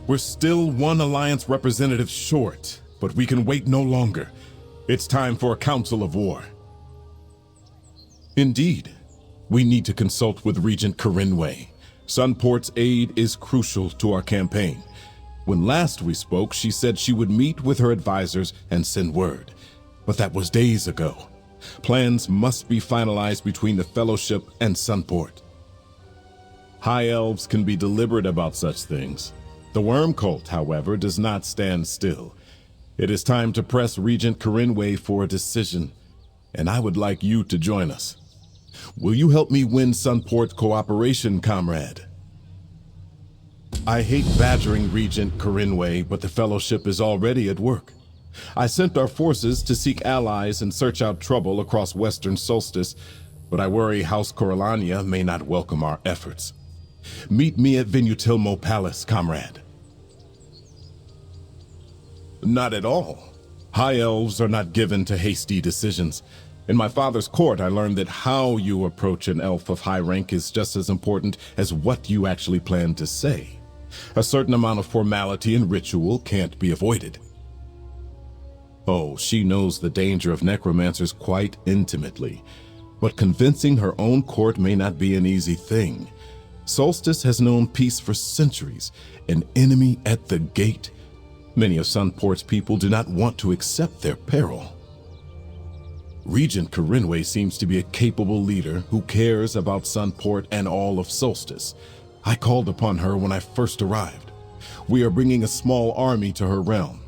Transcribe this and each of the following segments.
We're still one Alliance representative short, but we can wait no longer. It's time for a council of war. Indeed, we need to consult with Regent Corinway. Sunport's aid is crucial to our campaign. When last we spoke, she said she would meet with her advisors and send word. But that was days ago. Plans must be finalized between the Fellowship and Sunport. High Elves can be deliberate about such things. The Worm Cult, however, does not stand still. It is time to press Regent Corinway for a decision, and I would like you to join us. Will you help me win Sunport's cooperation, comrade? I hate badgering Regent Corinway, but the Fellowship is already at work. I sent our forces to seek allies and search out trouble across western Solstice, but I worry House Coralania may not welcome our efforts. Meet me at Venutilmo Palace, comrade. Not at all. High Elves are not given to hasty decisions. In my father's court, I learned that how you approach an elf of high rank is just as important as what you actually plan to say. A certain amount of formality and ritual can't be avoided. Oh, she knows the danger of necromancers quite intimately, but convincing her own court may not be an easy thing. Solstice has known peace for centuries, an enemy at the gate. Many of Sunport's people do not want to accept their peril. Regent Corinway seems to be a capable leader who cares about Sunport and all of Solstice. I called upon her when I first arrived. We are bringing a small army to her realm.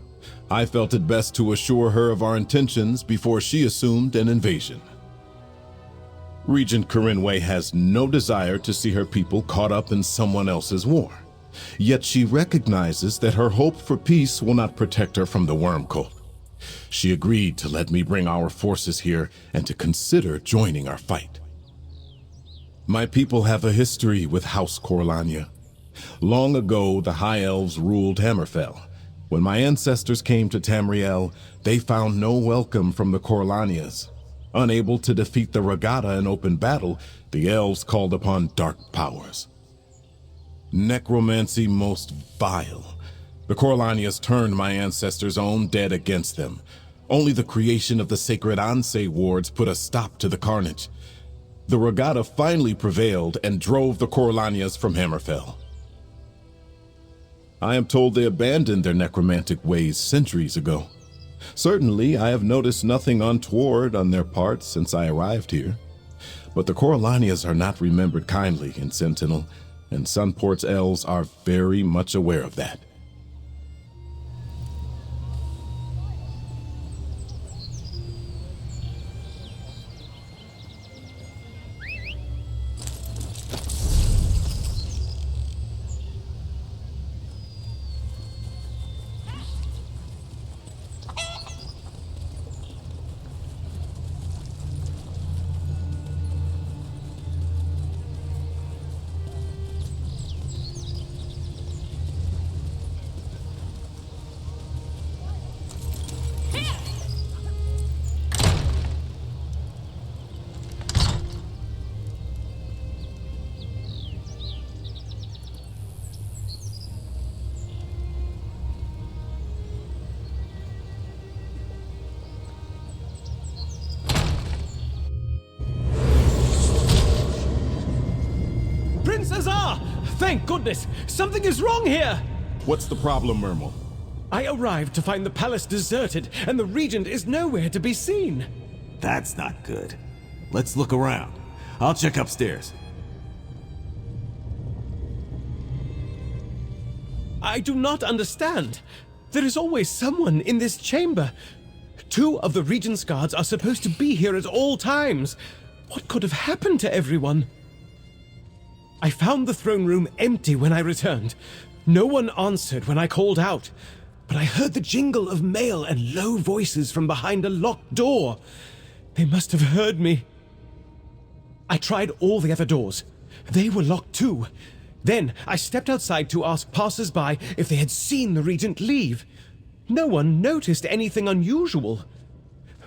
I felt it best to assure her of our intentions before she assumed an invasion. Regent Corinway has no desire to see her people caught up in someone else's war. Yet she recognizes that her hope for peace will not protect her from the Worm Cult. She agreed to let me bring our forces here and to consider joining our fight. My people have a history with House Coralania. Long ago, the High Elves ruled Hammerfell. When my ancestors came to Tamriel, they found no welcome from the Coralanias. Unable to defeat the Regatta in open battle, the elves called upon dark powers. Necromancy most vile. The Coralanias turned my ancestors' own dead against them. Only the creation of the sacred Anse wards put a stop to the carnage. The Regatta finally prevailed and drove the Coralanias from Hammerfell. I am told they abandoned their necromantic ways centuries ago. Certainly, I have noticed nothing untoward on their part since I arrived here. But the Coralanias are not remembered kindly in Sentinel, and Sunport's elves are very much aware of that. Thank goodness! Something is wrong here! What's the problem, Mermal? I arrived to find the palace deserted, and the Regent is nowhere to be seen. That's not good. Let's look around. I'll check upstairs. I do not understand. There is always someone in this chamber. 2 of the Regent's guards are supposed to be here at all times. What could have happened to everyone? I found the throne room empty when I returned. No one answered when I called out, but I heard the jingle of mail and low voices from behind a locked door. They must have heard me. I tried all the other doors. They were locked too. Then I stepped outside to ask passers-by if they had seen the Regent leave. No one noticed anything unusual.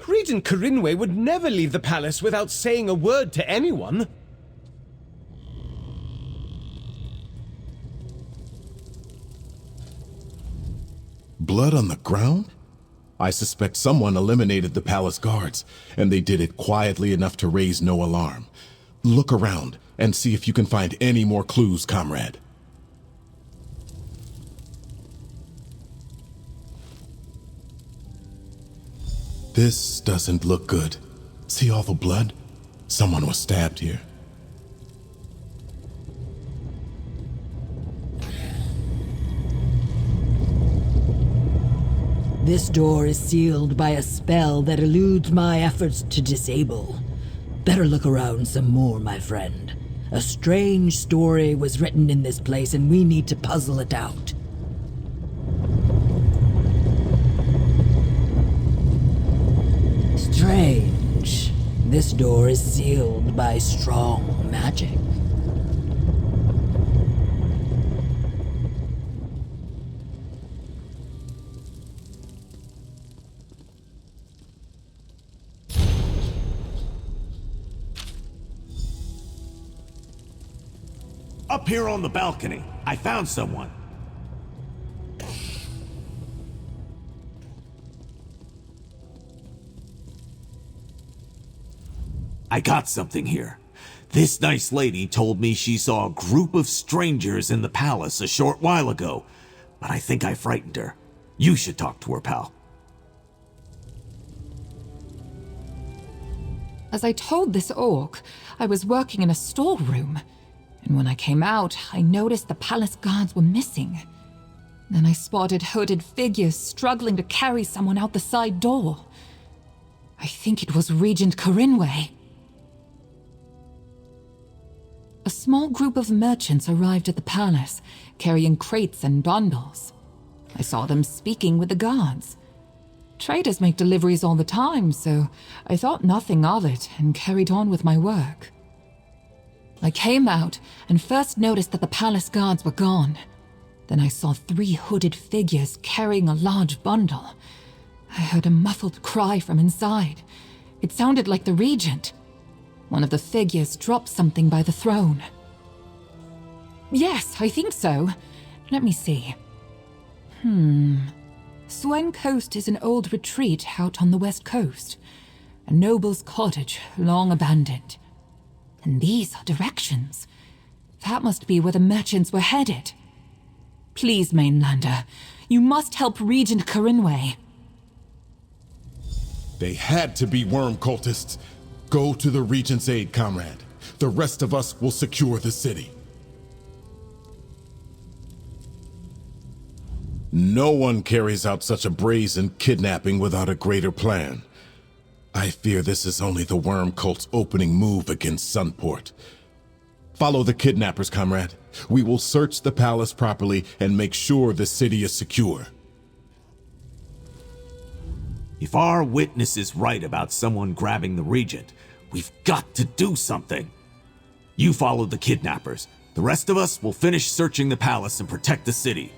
Regent Corinway would never leave the palace without saying a word to anyone. Blood on the ground? I suspect someone eliminated the palace guards, and they did it quietly enough to raise no alarm. Look around and see if you can find any more clues, comrade. This doesn't look good. See all the blood? Someone was stabbed here. This door is sealed by a spell that eludes my efforts to disable. Better look around some more, my friend. A strange story was written in this place, and we need to puzzle it out. Strange. This door is sealed by strong magic. Up here on the balcony, I found someone. I got something here. This nice lady told me she saw a group of strangers in the palace a short while ago, but I think I frightened her. You should talk to her, pal. As I told this orc, I was working in a storeroom, and when I came out, I noticed the palace guards were missing. Then I spotted hooded figures struggling to carry someone out the side door. I think it was Regent Corinway. A small group of merchants arrived at the palace, carrying crates and bundles. I saw them speaking with the guards. Traders make deliveries all the time, so I thought nothing of it and carried on with my work. I came out and first noticed that the palace guards were gone. Then I saw 3 hooded figures carrying a large bundle. I heard a muffled cry from inside. It sounded like the Regent. One of the figures dropped something by the throne. Yes, I think so. Let me see. Swen Coast is an old retreat out on the west coast. A noble's cottage, long abandoned. And these are directions. That must be where the merchants were headed. Please, Mainlander, you must help Regent Corinway. They had to be worm cultists. Go to the Regent's aid, comrade. The rest of us will secure the city. No one carries out such a brazen kidnapping without a greater plan. I fear this is only the worm cult's opening move against Sunport. Follow the kidnappers, comrade. We will search the palace properly and make sure the city is secure. If our witness is right about someone grabbing the Regent, we've got to do something. You follow the kidnappers. The rest of us will finish searching the palace and protect the city.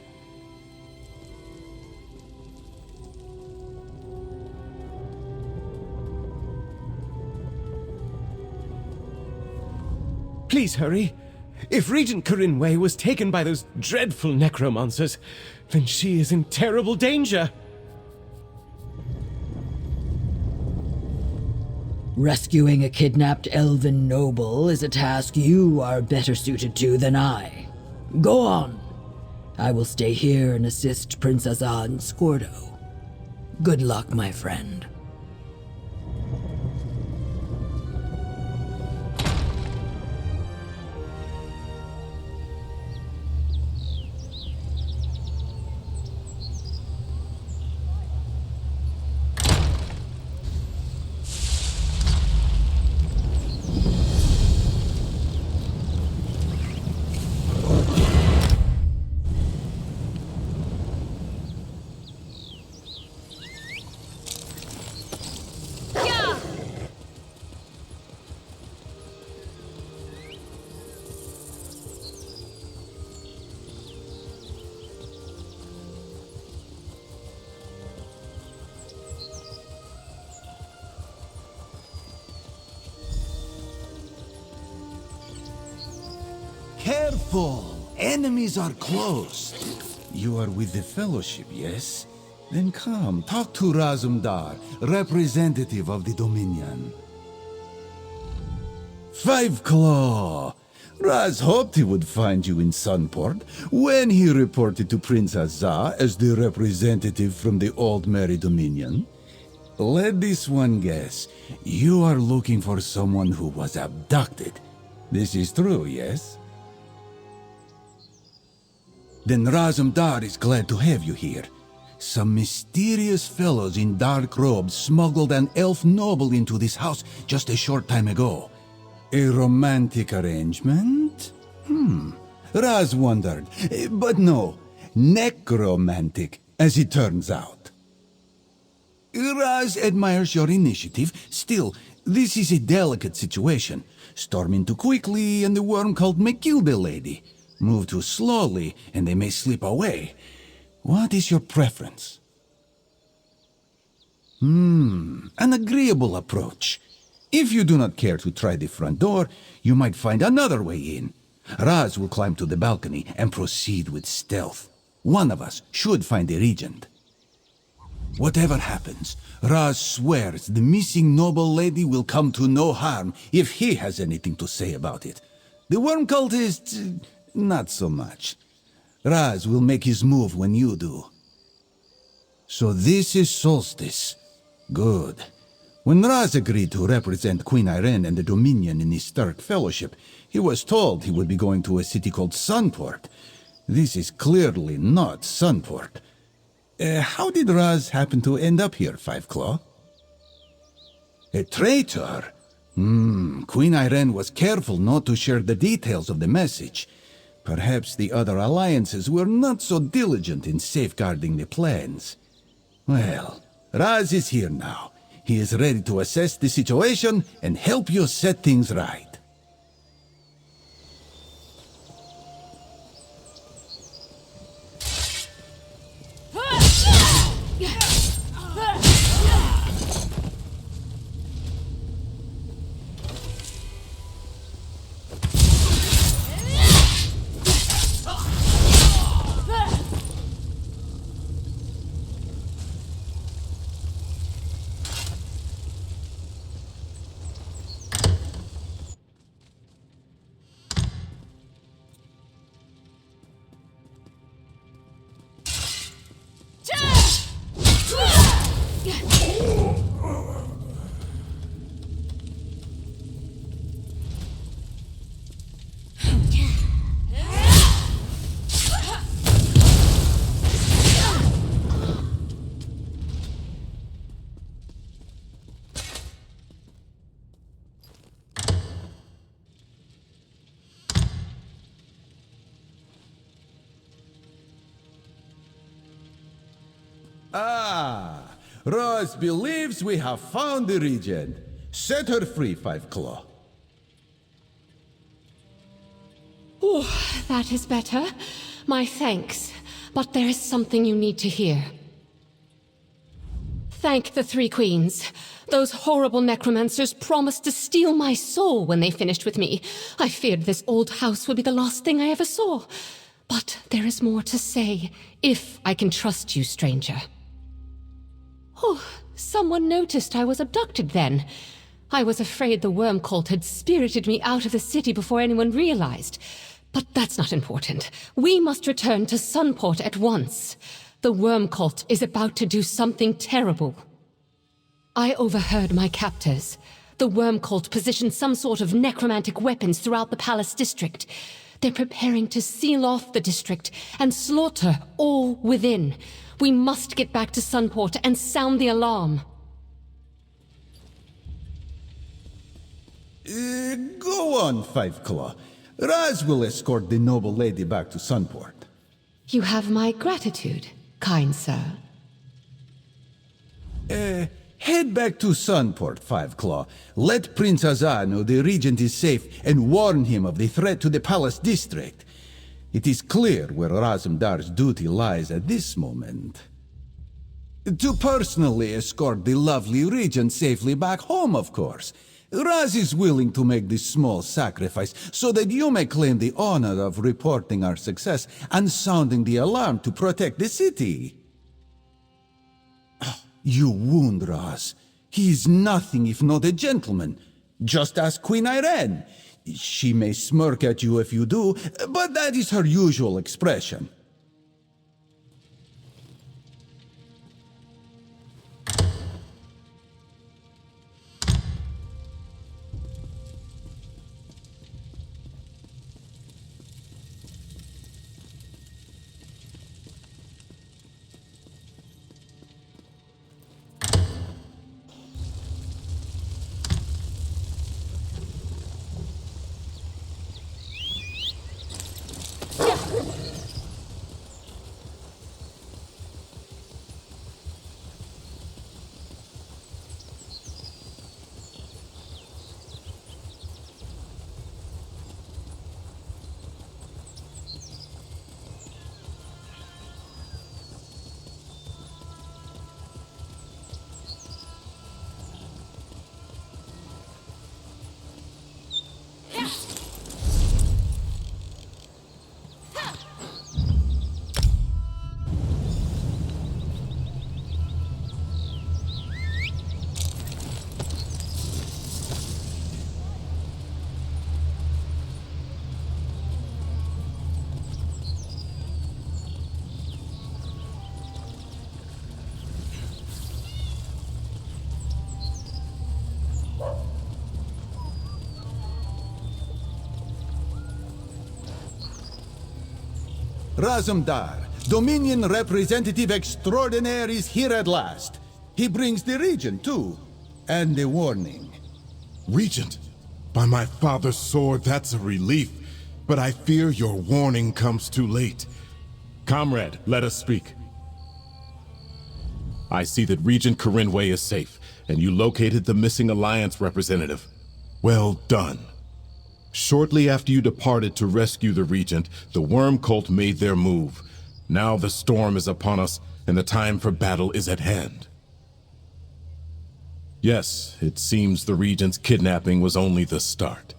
Please hurry. If Regent Corinway was taken by those dreadful necromancers, then she is in terrible danger. Rescuing a kidnapped elven noble is a task you are better suited to than I. Go on. I will stay here and assist Princess Anne Scordo. Good luck, my friend. Careful! Enemies are close. You are with the Fellowship, yes? Then come, talk to Razumdar, representative of the Dominion. Five Claw! Raz hoped he would find you in Sunport when he reported to Prince Azar as the representative from the Old Merry Dominion. Let this one guess. You are looking for someone who was abducted. This is true, yes? Then Razumdar is glad to have you here. Some mysterious fellows in dark robes smuggled an elf noble into this house just a short time ago. A romantic arrangement? Raz wondered. But no, necromantic, as it turns out. Raz admires your initiative. Still, this is a delicate situation. Storming too quickly, and the worm cult may kill the lady. Move too slowly, and they may slip away. What is your preference? An agreeable approach. If you do not care to try the front door, you might find another way in. Raz will climb to the balcony and proceed with stealth. One of us should find the Regent. Whatever happens, Raz swears the missing noble lady will come to no harm if he has anything to say about it. The worm cultist, not so much. Raz will make his move when you do. So this is Solstice. Good. When Raz agreed to represent Queen Irene and the Dominion in his Stark Fellowship, he was told he would be going to a city called Sunport. This is clearly not Sunport. How did Raz happen to end up here, Five Claw? A traitor? Queen Irene was careful not to share the details of the message. Perhaps the other alliances were not so diligent in safeguarding the plans. Well, Raz is here now. He is ready to assess the situation and help you set things right. Rose believes we have found the Regent. Set her free, Five Claw. Oh, that is better. My thanks. But there is something you need to hear. Thank the Three Queens. Those horrible necromancers promised to steal my soul when they finished with me. I feared this old house would be the last thing I ever saw. But there is more to say, if I can trust you, stranger. Oh, someone noticed I was abducted then. I was afraid the worm cult had spirited me out of the city before anyone realized. But that's not important. We must return to Sunport at once. The worm cult is about to do something terrible. I overheard my captors. The worm cult positioned some sort of necromantic weapons throughout the palace district. They're preparing to seal off the district and slaughter all within. We must get back to Sunport and sound the alarm. Go on, Five Claw. Raz will escort the noble lady back to Sunport. You have my gratitude, kind sir. Head back to Sunport, Five Claw. Let Prince Azar know the Regent is safe and warn him of the threat to the palace district. It is clear where Razumdar's duty lies at this moment. To personally escort the lovely Regent safely back home, of course. Raz is willing to make this small sacrifice so that you may claim the honor of reporting our success and sounding the alarm to protect the city. You wound Raz. He is nothing if not a gentleman. Just ask Queen Irene. She may smirk at you if you do, but that is her usual expression. Razumdar, Dominion Representative Extraordinaire, is here at last. He brings the Regent, too. And a warning. Regent, by my father's sword, that's a relief. But I fear your warning comes too late. Comrade, let us speak. I see that Regent Corinway is safe, and you located the missing Alliance representative. Well done. Shortly after you departed to rescue the Regent, the Worm Cult made their move. Now the storm is upon us, and the time for battle is at hand. Yes, it seems the Regent's kidnapping was only the start.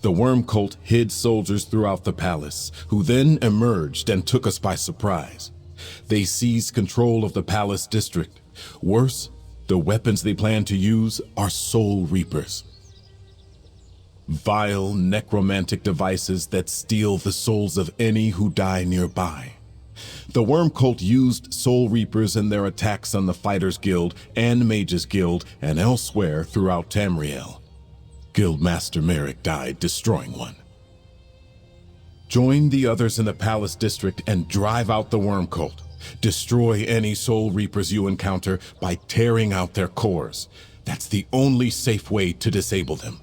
The Worm Cult hid soldiers throughout the palace, who then emerged and took us by surprise. They seized control of the palace district. Worse, the weapons they plan to use are Soul Reapers. Vile necromantic devices that steal the souls of any who die nearby. The Worm Cult used Soul Reapers in their attacks on the Fighters Guild and Mages Guild and elsewhere throughout Tamriel. Guildmaster Merrick died destroying one. Join the others in the Palace District and drive out the Worm Cult. Destroy any Soul Reapers you encounter by tearing out their cores. That's the only safe way to disable them.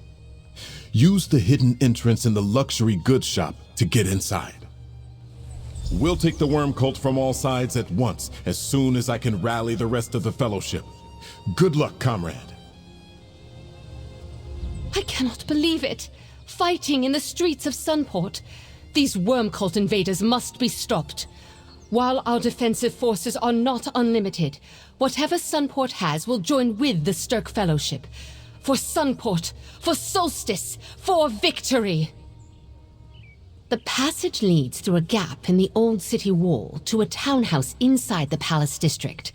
Use the hidden entrance in the luxury goods shop to get inside. We'll take the Worm Cult from all sides at once, as soon as I can rally the rest of the Fellowship. Good luck, comrade. I cannot believe it. Fighting in the streets of Sunport. These Worm Cult invaders must be stopped. While our defensive forces are not unlimited, whatever Sunport has will join with the Stirk Fellowship. For Sunport, for Solstice, for victory! The passage leads through a gap in the old city wall to a townhouse inside the Palace District.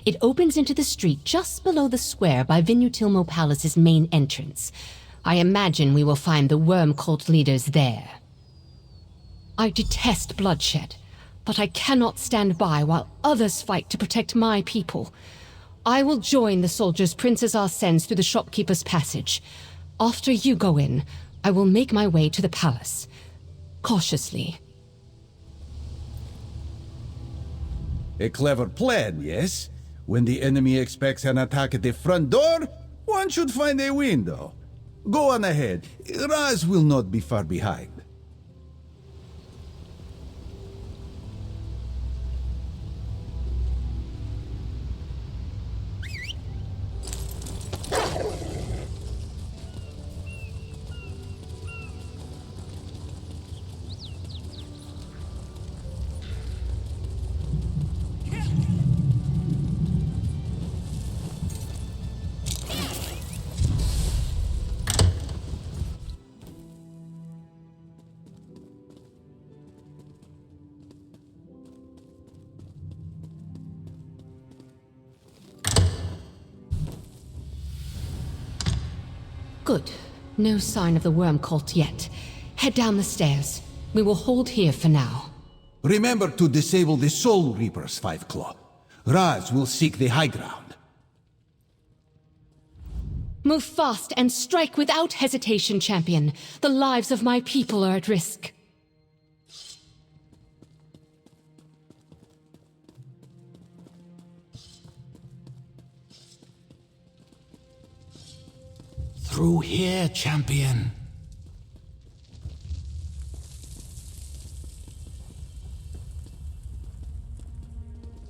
It opens into the street just below the square by Vinutilmo Palace's main entrance. I imagine we will find the Worm Cult leaders there. I detest bloodshed, but I cannot stand by while others fight to protect my people. I will join the soldiers Princess R sends through the shopkeeper's passage. After you go in, I will make my way to the palace. Cautiously. A clever plan, yes? When the enemy expects an attack at the front door, one should find a window. Go on ahead. Raz will not be far behind. Good. No sign of the worm cult yet. Head down the stairs. We will hold here for now. Remember to disable the Soul Reapers, Five Claw. Raz will seek the high ground. Move fast and strike without hesitation, champion. The lives of my people are at risk. Through here, champion.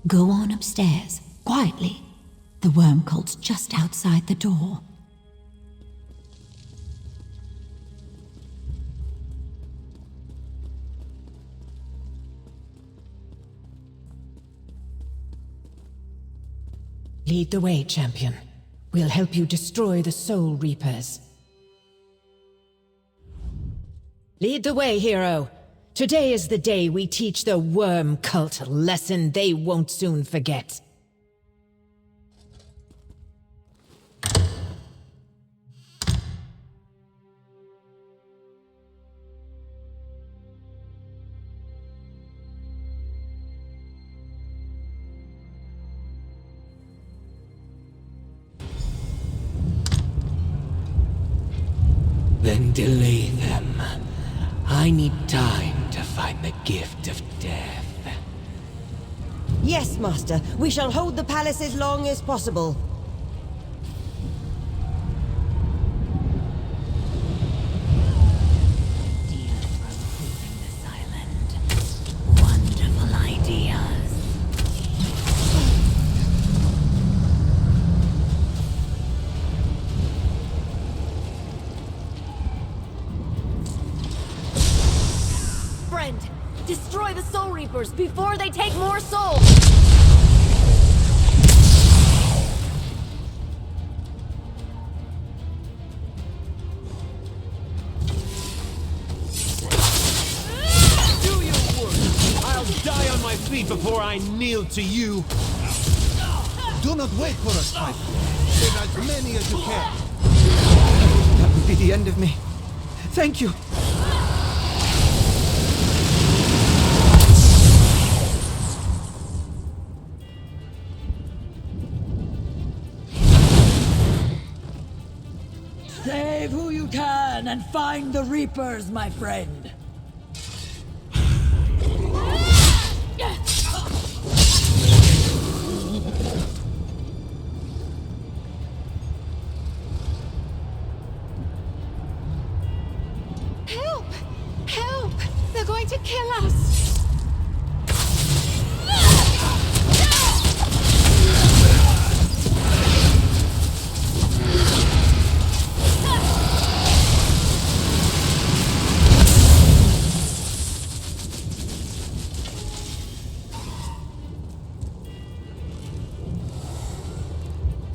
Go on upstairs, quietly. The worm cult's just outside the door. Lead the way, champion. We'll help you destroy the Soul Reapers. Lead the way, hero. Today is the day we teach the worm cult a lesson they won't soon forget. Then delay them. I need time to find the gift of death. Yes, Master. We shall hold the palace as long as possible. Wonderful ideas. Friend, destroy the Soul Reapers before they take more souls! Do your work! I'll die on my feet before I kneel to you! Do not wait for us, Five Claw. Save as many as you can. That would be the end of me. Thank you! Save who you can and find the Reapers, my friend. Help! Help! They're going to kill us!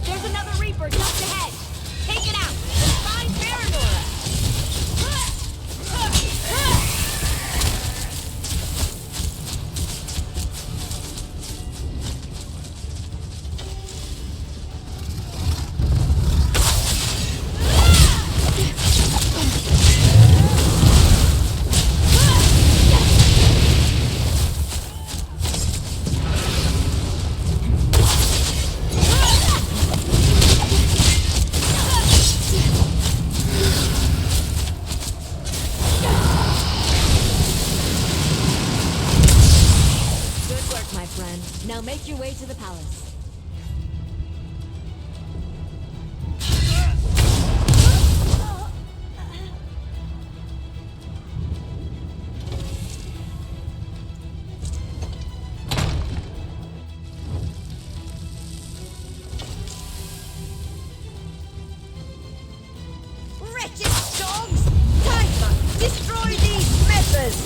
There's another Reaper just ahead! Take it out! And find Paranora! Good work, my friend. Now make your way to the palace. Wretched dogs! Tiger, destroy these messes!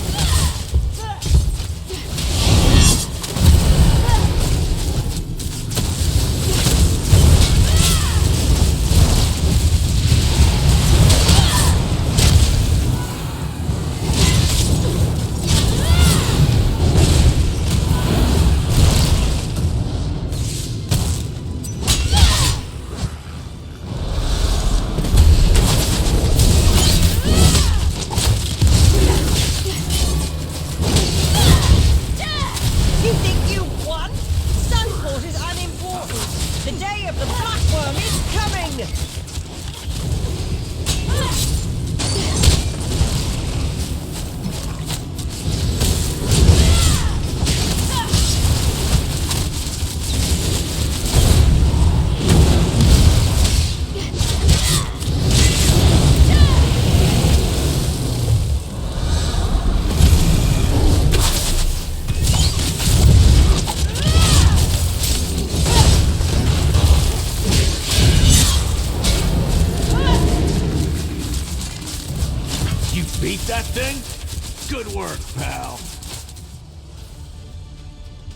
everything? Good work, pal.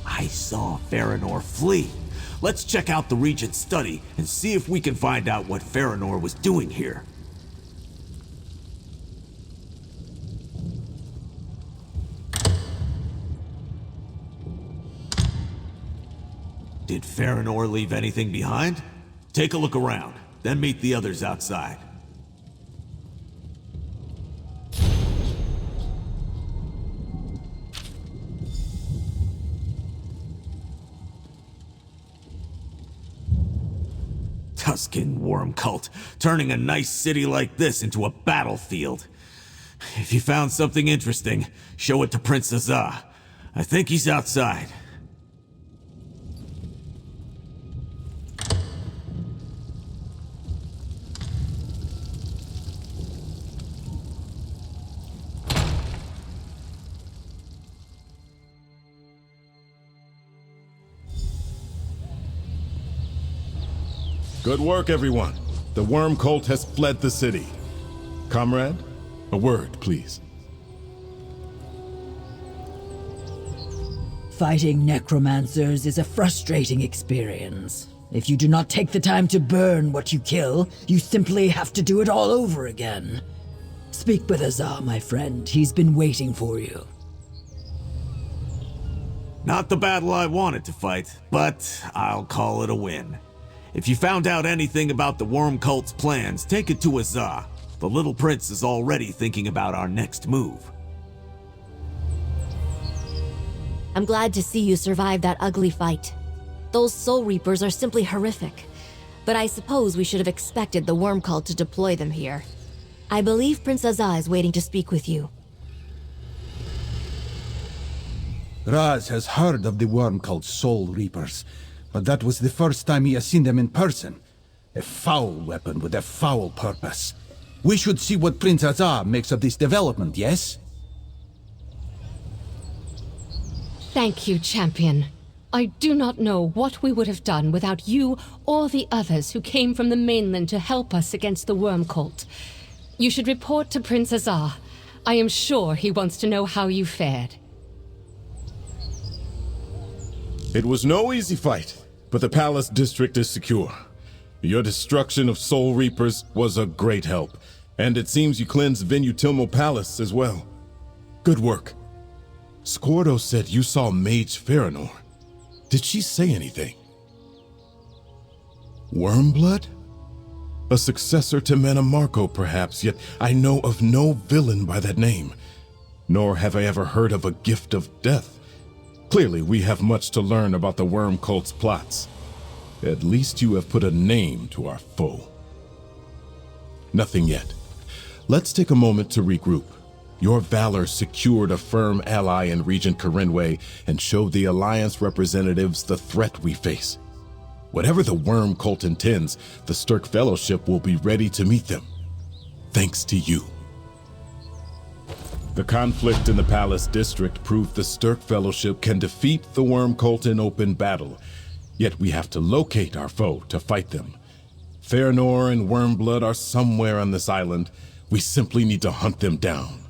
I saw Farinor flee. Let's check out the Regent's study and see if we can find out what Farinor was doing here. Did Farinor leave anything behind? Take a look around, then meet the others outside. Tuscan worm cult, turning a nice city like this into a battlefield. If you found something interesting, show it to Prince Azah. I think he's outside. Good work, everyone. The worm cult has fled the city. Comrade, a word, please. Fighting necromancers is a frustrating experience. If you do not take the time to burn what you kill, you simply have to do it all over again. Speak with Azah, my friend. He's been waiting for you. Not the battle I wanted to fight, but I'll call it a win. If you found out anything about the worm cult's plans, take it to Azah. The little prince is already thinking about our next move. I'm glad to see you survive that ugly fight. Those Soul Reapers are simply horrific. But I suppose we should have expected the worm cult to deploy them here. I believe Prince Azah is waiting to speak with you. Raz has heard of the worm cult's Soul Reapers, but that was the first time he has seen them in person. A foul weapon with a foul purpose. We should see what Prince Azah makes of this development, yes? Thank you, champion. I do not know what we would have done without you or the others who came from the mainland to help us against the worm cult. You should report to Prince Azah. I am sure he wants to know how you fared. It was no easy fight, but the palace district is secure. Your destruction of Soul Reapers was a great help, and it seems you cleansed Venutilmo Palace as well. Good work. Scordo said you saw Mage Farinor. Did she say anything? Wormblood? A successor to Manamarco, perhaps, yet I know of no villain by that name. Nor have I ever heard of a gift of death. Clearly, we have much to learn about the worm cult's plots. At least you have put a name to our foe. Nothing yet. Let's take a moment to regroup. Your valor secured a firm ally in Regent Corinway and showed the Alliance representatives the threat we face. Whatever the worm cult intends, the Stirk Fellowship will be ready to meet them. Thanks to you. The conflict in the Palace District proved the Stirk Fellowship can defeat the worm cult in open battle. Yet we have to locate our foe to fight them. Farinor and Wormblood are somewhere on this island. We simply need to hunt them down.